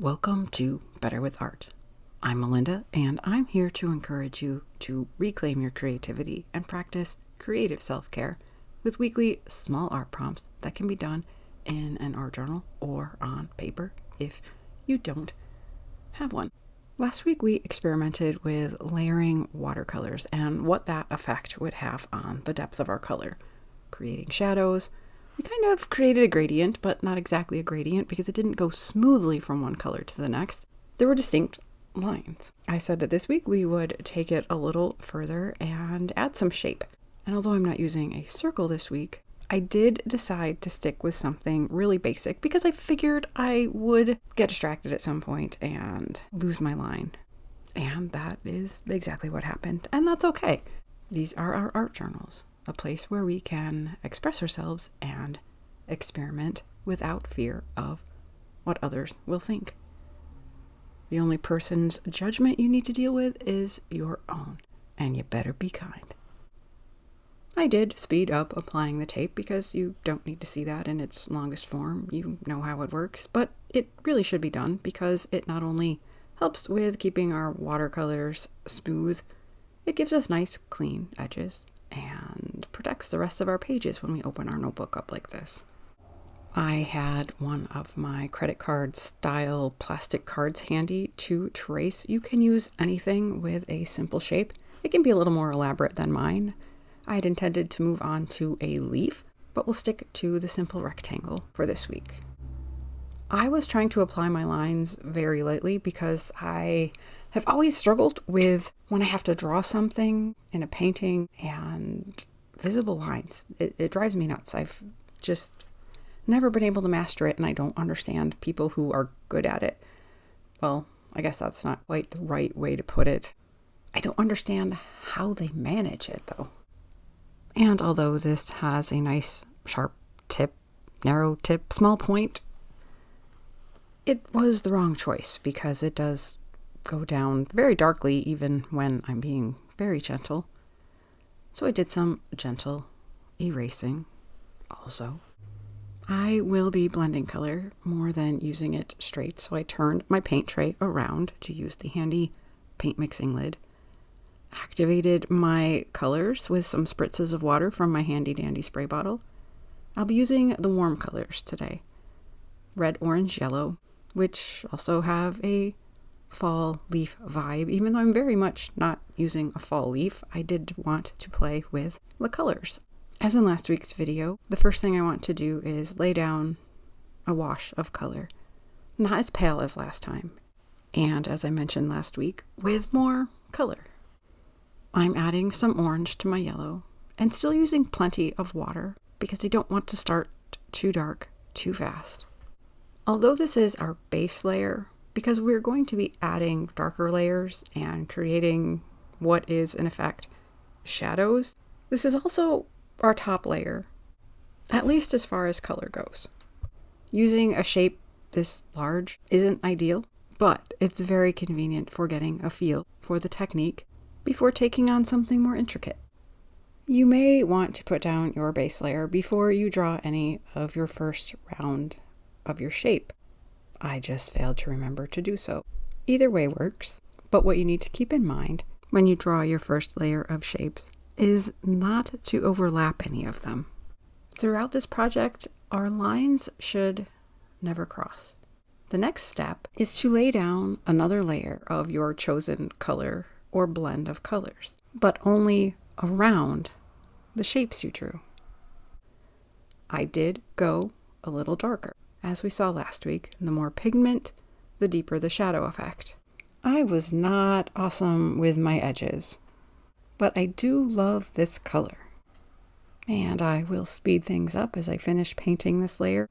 Welcome to Better with Art. I'm Melinda, and I'm here to encourage you to reclaim your creativity and practice creative self-care with weekly small art prompts that can be done in an art journal or on paper if you don't have one. Last week we experimented with layering watercolors and what that effect would have on the depth of our color, creating shadows. We kind of created a gradient, but not exactly a gradient because it didn't go smoothly from one color to the next. There were distinct lines. I said that this week we would take it a little further and add some shape. And although I'm not using a circle this week, I did decide to stick with something really basic because I figured I would get distracted at some point and lose my line. And that is exactly what happened. And that's okay. These are our art journals. A place where we can express ourselves and experiment without fear of what others will think. The only person's judgment you need to deal with is your own, and you better be kind. I did speed up applying the tape because you don't need to see that in its longest form. You know how it works, but it really should be done because it not only helps with keeping our watercolors smooth, it gives us nice, clean edges and protects the rest of our pages when we open our notebook up like this. I had one of my credit card style plastic cards handy to trace. You can use anything with a simple shape. It can be a little more elaborate than mine. I had intended to move on to a leaf, but we'll stick to the simple rectangle for this week. I was trying to apply my lines very lightly because I have always struggled with when I have to draw something in a painting and visible lines. It drives me nuts. I've just never been able to master it, and I don't understand people who are good at it. Well, I guess that's not quite the right way to put it. I don't understand how they manage it, though. And although this has a nice sharp tip, narrow tip, small point, it was the wrong choice because it does go down very darkly even when I'm being very gentle. So I did some gentle erasing also. I will be blending color more than using it straight, so I turned my paint tray around to use the handy paint mixing lid, activated my colors with some spritzes of water from my handy dandy spray bottle. I'll be using the warm colors today, red, orange, yellow, which also have a fall leaf vibe. Even though I'm very much not using a fall leaf, I did want to play with the colors. As in last week's video, the first thing I want to do is lay down a wash of color. Not as pale as last time, and as I mentioned last week, with more color. I'm adding some orange to my yellow and still using plenty of water because I don't want to start too dark too fast. Although this is our base layer, because we're going to be adding darker layers and creating what is, in effect, shadows, this is also our top layer, at least as far as color goes. Using a shape this large isn't ideal, but it's very convenient for getting a feel for the technique before taking on something more intricate. You may want to put down your base layer before you draw any of your first round of your shape. I just failed to remember to do so. Either way works, but what you need to keep in mind when you draw your first layer of shapes is not to overlap any of them. Throughout this project, our lines should never cross. The next step is to lay down another layer of your chosen color or blend of colors, but only around the shapes you drew. I did go a little darker. As we saw last week, the more pigment, the deeper the shadow effect. I was not awesome with my edges, but I do love this color. And I will speed things up as I finish painting this layer.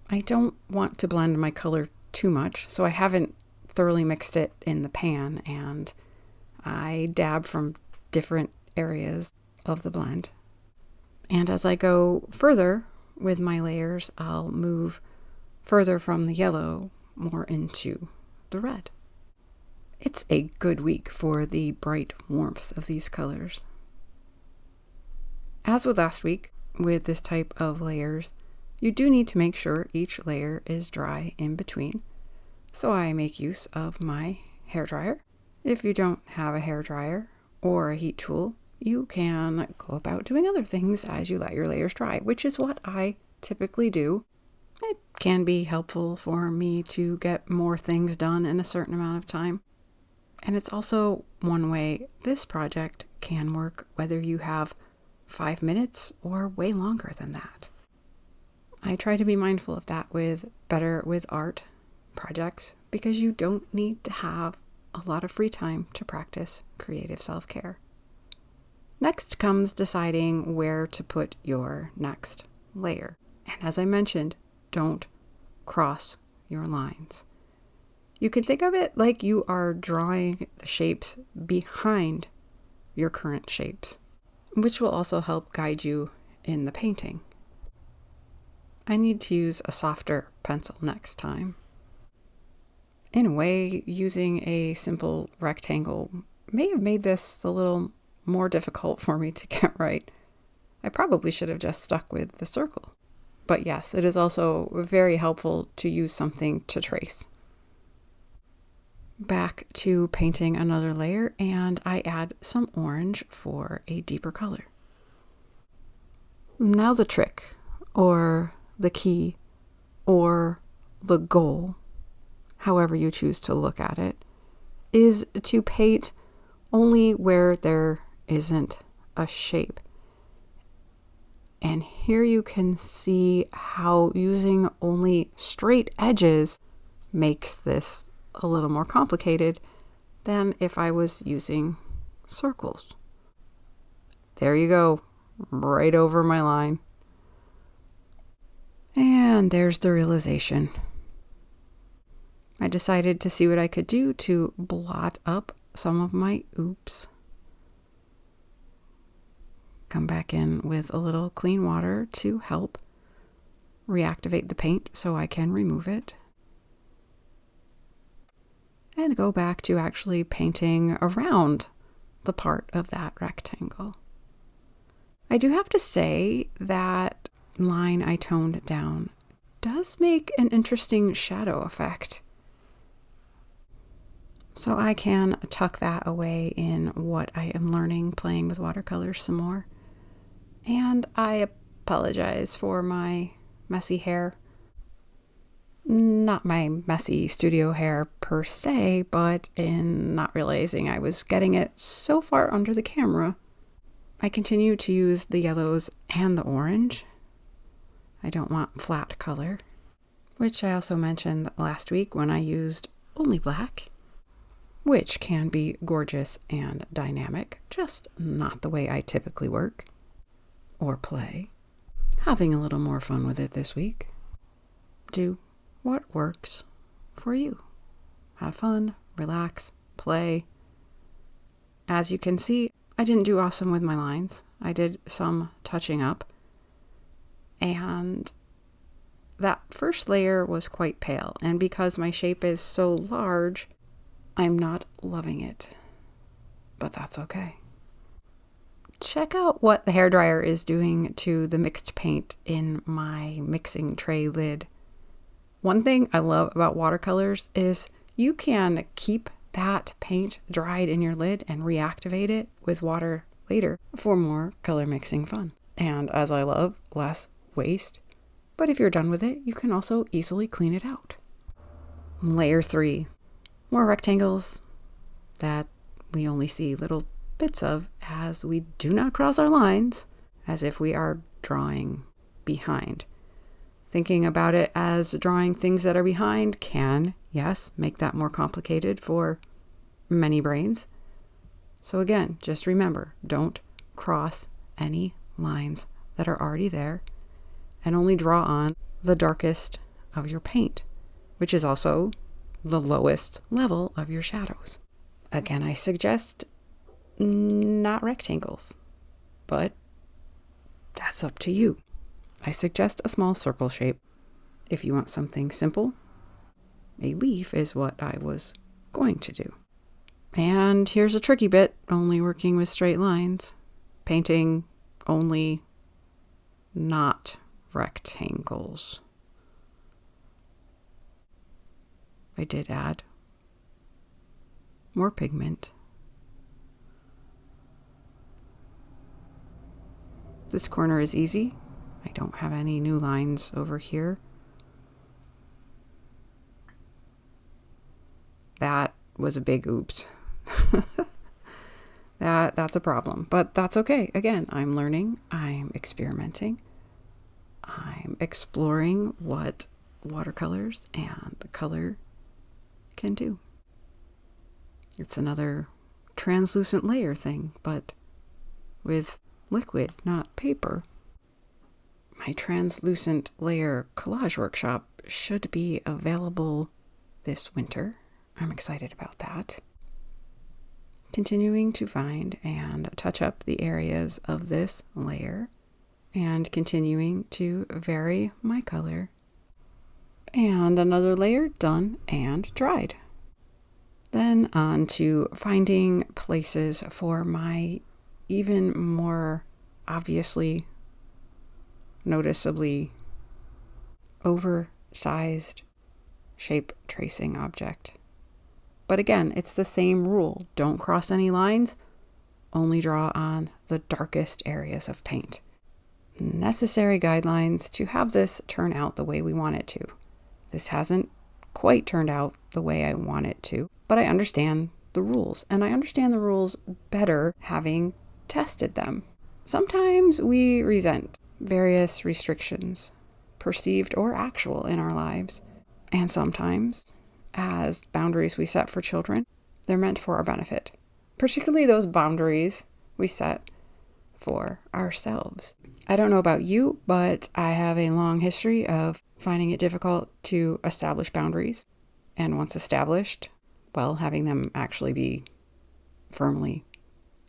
I don't want to blend my color too much, so I haven't thoroughly mixed it in the pan, and I dab from different areas of the blend. And as I go further with my layers, I'll move further from the yellow more into the red. It's a good week for the bright warmth of these colors. As with last week, with this type of layers, you do need to make sure each layer is dry in between. So I make use of my hairdryer. If you don't have a hairdryer or a heat tool, you can go about doing other things as you let your layers dry, which is what I typically do. It can be helpful for me to get more things done in a certain amount of time. And it's also one way this project can work whether you have 5 minutes or way longer than that. I try to be mindful of that with Better with Art projects because you don't need to have a lot of free time to practice creative self-care. Next comes deciding where to put your next layer. And as I mentioned, don't cross your lines. You can think of it like you are drawing the shapes behind your current shapes, which will also help guide you in the painting. I need to use a softer pencil next time. In a way, using a simple rectangle may have made this a little more difficult for me to get right. I probably should have just stuck with the circle. But yes, it is also very helpful to use something to trace. Back to painting another layer, and I add some orange for a deeper color. Now the trick, or the key, or the goal, however you choose to look at it, is to paint only where there isn't a shape. And here you can see how using only straight edges makes this a little more complicated than if I was using circles. There you go, right over my line. And there's the realization. I decided to see what I could do to blot up some of my oops. Come back in with a little clean water to help reactivate the paint so I can remove it. And go back to actually painting around the part of that rectangle. I do have to say that line I toned down does make an interesting shadow effect. So I can tuck that away in what I am learning playing with watercolors some more. And I apologize for my messy hair. Not my messy studio hair per se, but in not realizing I was getting it so far under the camera, I continue to use the yellows and the orange. I don't want flat color, which I also mentioned last week when I used only black, which can be gorgeous and dynamic, just not the way I typically work or play. Having a little more fun with it this week. Do what works for you. Have fun, relax, play. As you can see, I didn't do awesome with my lines. I did some touching up. And that first layer was quite pale. And because my shape is so large, I'm not loving it. But that's okay. Check out what the hairdryer is doing to the mixed paint in my mixing tray lid. One thing I love about watercolors is you can keep that paint dried in your lid and reactivate it with water later for more color mixing fun. And as I love, less waste. But if you're done with it, you can also easily clean it out. Layer 3. More rectangles that we only see little bits of as we do not cross our lines, as if we are drawing behind. Thinking about it as drawing things that are behind can, yes, make that more complicated for many brains. So again, just remember, don't cross any lines that are already there and only draw on the darkest of your paint, which is also the lowest level of your shadows. Again, I suggest not rectangles, but that's up to you. I suggest a small circle shape. If you want something simple, a leaf is what I was going to do. And here's a tricky bit, only working with straight lines. Painting only not rectangles. I did add more pigment. This corner is easy. I don't have any new lines over here. That was a big oops. That's a problem, but that's okay. Again, I'm learning, I'm experimenting, I'm exploring what watercolors and color can do. It's another translucent layer thing, but with liquid, not paper. My translucent layer collage workshop should be available this winter. I'm excited about that. Continuing to find and touch up the areas of this layer and continuing to vary my color. And another layer done and dried. Then on to finding places for my even more obviously, noticeably oversized shape tracing object. But again, it's the same rule. Don't cross any lines, only draw on the darkest areas of paint. Necessary guidelines to have this turn out the way we want it to. This hasn't quite turned out the way I want it to, but I understand the rules, and I understand the rules better having tested them. Sometimes we resent various restrictions, perceived or actual, in our lives, and sometimes, as boundaries we set for children, they're meant for our benefit, particularly those boundaries we set for ourselves. I don't know about you, but I have a long history of finding it difficult to establish boundaries, and once established, well, having them actually be firmly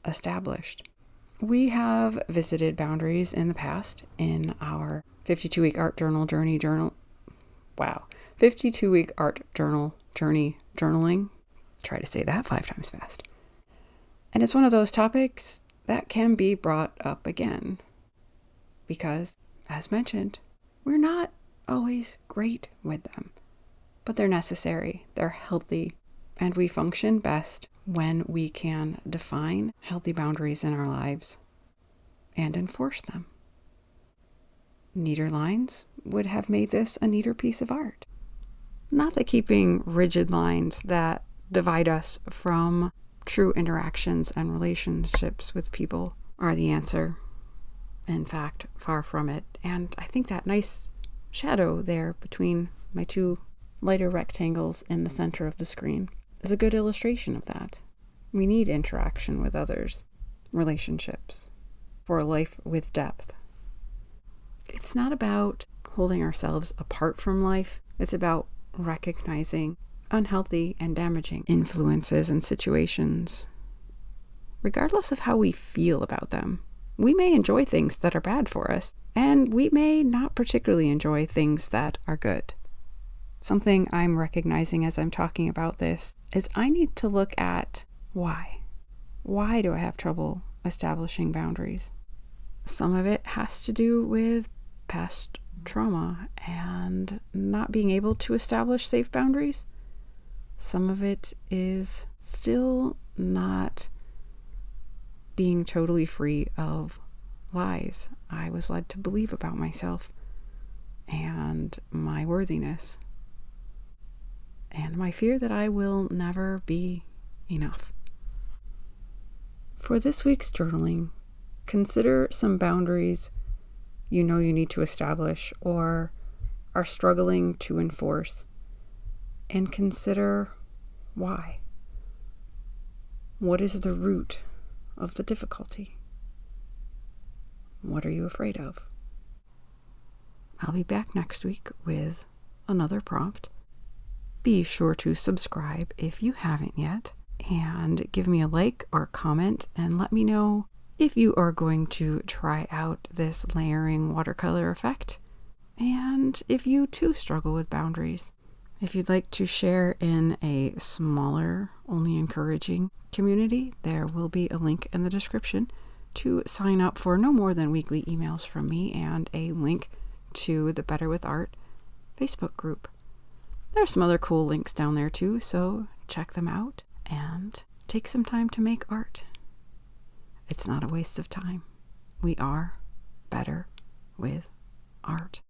established. We have visited boundaries in the past in our 52-week art journal journey journal. Wow. 52-week art journal journey journaling. Try to say that 5 times fast. And it's one of those topics that can be brought up again because, as mentioned, we're not always great with them, but they're necessary, they're healthy, and we function best when we can define healthy boundaries in our lives and enforce them. Neater lines would have made this a neater piece of art. Not that keeping rigid lines that divide us from true interactions and relationships with people are the answer. In fact, far from it. And I think that nice shadow there between my 2 lighter rectangles in the center of the screen is a good illustration of that. We need interaction with others, relationships, for a life with depth. It's not about holding ourselves apart from life. It's about recognizing unhealthy and damaging influences and situations, regardless of how we feel about them. We may enjoy things that are bad for us, and we may not particularly enjoy things that are good. Something I'm recognizing as I'm talking about this is I need to look at why. Why do I have trouble establishing boundaries? Some of it has to do with past trauma and not being able to establish safe boundaries. Some of it is still not being totally free of lies I was led to believe about myself and my worthiness and my fear that I will never be enough. For this week's journaling, consider some boundaries you know you need to establish or are struggling to enforce, and consider why. What is the root of the difficulty? What are you afraid of? I'll be back next week with another prompt. Be sure to subscribe if you haven't yet, and give me a like or comment and let me know if you are going to try out this layering watercolor effect, and if you too struggle with boundaries. If you'd like to share in a smaller, only encouraging community, there will be a link in the description to sign up for no more than weekly emails from me and a link to the Better with Art Facebook group. There are some other cool links down there too, so check them out and take some time to make art. It's not a waste of time. We are better with art.